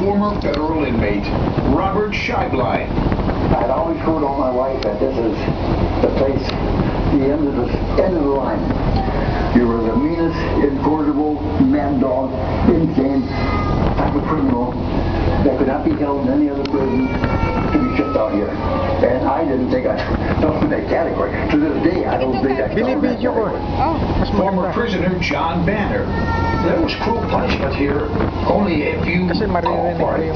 former federal inmate, Robert Scheiblein. I'd always heard all my life that this is the place, the end of the line. You were the meanest, incorrigible, mad dog, insane type of criminal that could not be held in any other prison to be shipped out here. And I didn't think I fell in that category. To this day, I don't think I fell in that category. Former prisoner John Banner. There was cruel punishment here only if you call for it.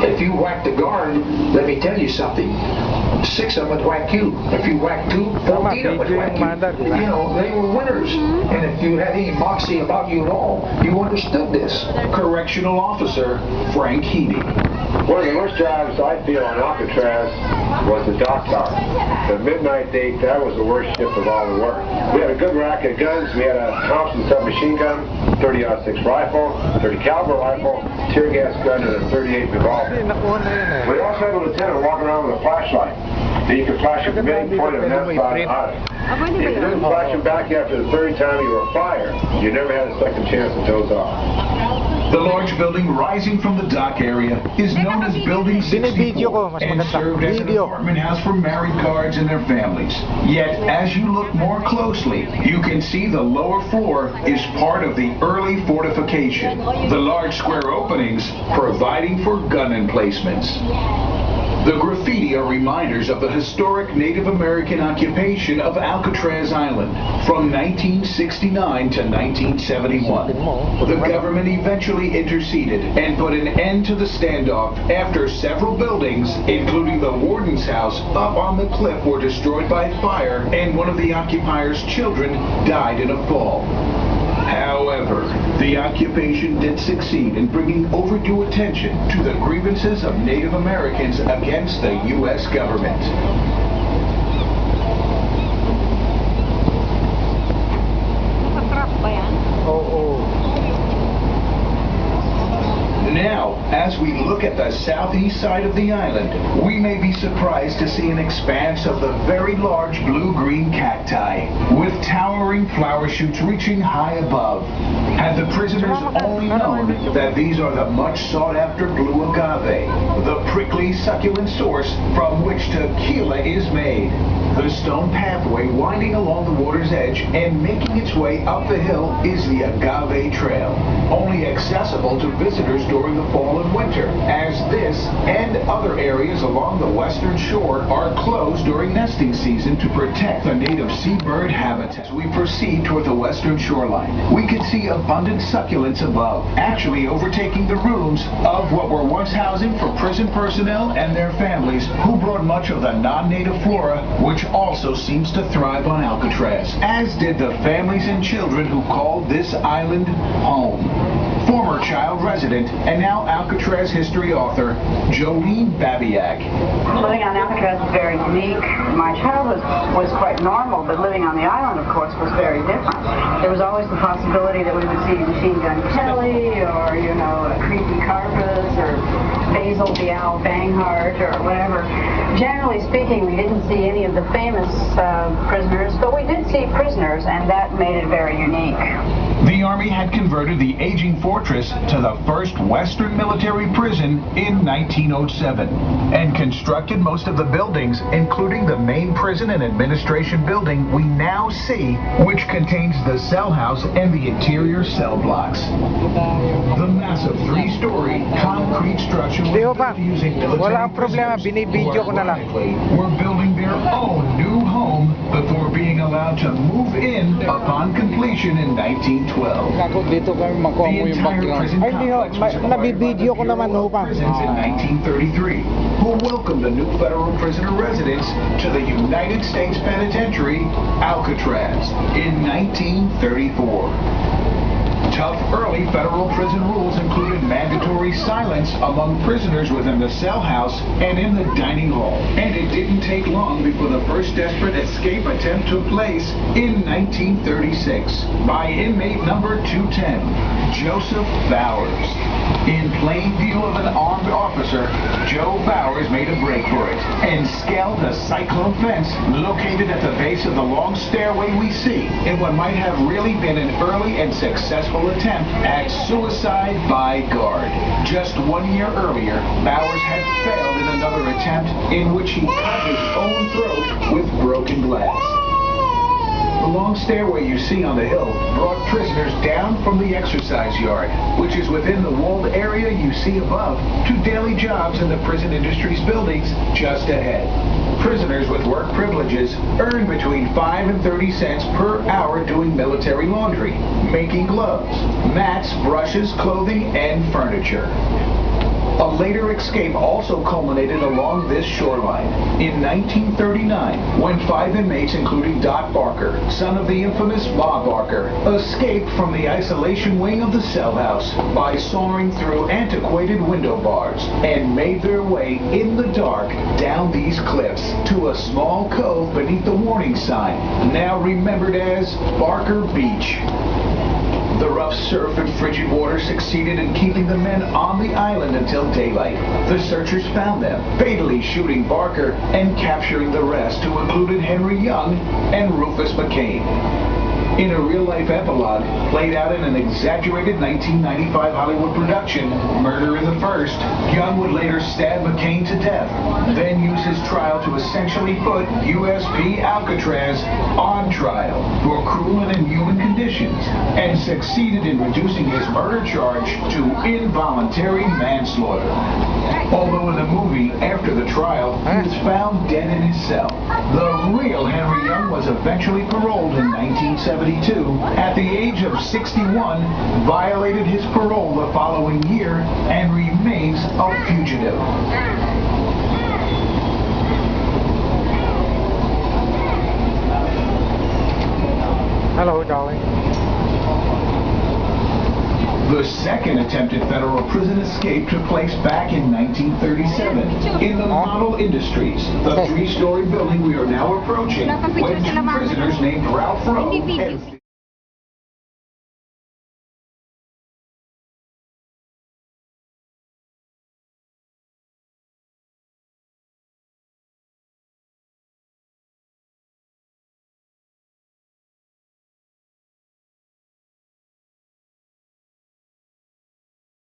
If you whack the guard, let me tell you something. 6 of them would whack you. If you whack 2, 14 of them would whack you. You know, they were winners. And if you had any moxie about you at all, you understood this. Correctional officer Frank Heaney. One of the worst jobs I feel on Alcatraz was the dock tower. The midnight date, that was the worst shift of all the work. We had a good rack of guns. We had a Thompson submachine gun, 30-06 rifle, 30 caliber rifle, tear gas gun, and a 38 revolver. We also had a lieutenant walking around with a flashlight. And you could flash it from any point on that side out. If you didn't flash him back after the third time you were fired, you never had a second chance to doze off. The large building rising from the dock area is known as Building 64 and served as an apartment house for married guards and their families. Yet, as you look more closely, you can see the lower floor is part of the early fortification. The large square openings providing for gun emplacements. The graffiti are reminders of the historic Native American occupation of Alcatraz Island from 1969 to 1971. The government eventually interceded and put an end to the standoff after several buildings, including the warden's house up on the cliff, were destroyed by fire and one of the occupiers' children died in a fall. However, the occupation did succeed in bringing overdue attention to the grievances of Native Americans against the U.S. government. Now, as we look at the southeast side of the island, we may be surprised to see an expanse of the very large blue-green cacti, with towering flower shoots reaching high above. Had the prisoners only known that these are the much sought-after blue agave, the prickly, succulent source from which tequila is made. The stone pathway winding along the water's edge and making its way up the hill is the Agave Trail, only accessible to visitors during the fall and winter, as this and other areas along the western shore are closed during nesting season to protect the native seabird habitat. As we proceed toward the western shoreline, we can see abundant succulents above, actually overtaking the rooms of what were once housing for prison personnel and their families who brought much of the non-native flora, which also seems to thrive on Alcatraz, as did the families and children who called this island home. Former child resident and now Alcatraz history author, Jolene Babiak. Living on Alcatraz is very unique. My childhood was quite normal, but living on the island, of course, was very different. There was always the possibility that we would see Machine Gun Kelly, or, you know, Creepy Carpus, or Basil the Owl Banghart, or whatever. Generally speaking, we didn't see any of the famous prisoners, but we did see prisoners, and that made it very unique. The Army had converted the aging fortress to the first Western military prison in 1907 and constructed most of the buildings, including the main prison and administration building we now see, which contains the cell house and the interior cell blocks. The massive 3-story concrete structure was built using military prisoners were building their own new home before being allowed to move in upon completion in 1912. The entire prison complex was acquired by the Bureau of Prisons in 1933, who welcomed the new federal prisoner residents to the United States Penitentiary, Alcatraz, in 1934. Tough early federal prison rules included mandatory silence among prisoners within the cell house and in the dining hall. And it didn't take long before the first desperate escape attempt took place in 1936 by inmate number 210, Joseph Bowers. In plain view of an armed officer, Joe Bowers made a break for it and scaled the cyclone fence located at the base of the long stairway we see in what might have really been an early and successful attempt at suicide by guard. Just 1 year earlier, Bowers had failed in another attempt in which he cut his own throat with broken glass. The long stairway you see on the hill brought prisoners down from the exercise yard, which is within the walled area you see above, to daily jobs in the prison industry's buildings just ahead. Prisoners with work privileges earn between 5 and 30 cents per hour doing military laundry, making gloves, mats, brushes, clothing, and furniture. A later escape also culminated along this shoreline in 1939 when 5 inmates, including Doc Barker, son of the infamous Bob Barker, escaped from the isolation wing of the cell house by soaring through antiquated window bars and made their way in the dark down these cliffs to a small cove beneath the warning sign, now remembered as Barker Beach. The rough surf and frigid water succeeded in keeping the men on the island until daylight. The searchers found them, fatally shooting Barker and capturing the rest, who included Henry Young and Rufus McCain. In a real-life epilogue, played out in an exaggerated 1995 Hollywood production, Murder in the First, Young would later stab McCain to death, then use his trial to essentially put USP Alcatraz on trial for cruel and inhuman conditions, and succeeded in reducing his murder charge to involuntary manslaughter. Although in the movie, after the trial, he was found dead in his cell. The real Henry Young was eventually paroled in 1972. At the age of 61, violated his parole the following year, and remains a fugitive. Hello, darling. The second attempted federal prison escape took place back in 1937 in the Model Industries, the 3-story building we are now approaching, when 2 prisoners named Ralph Rowe and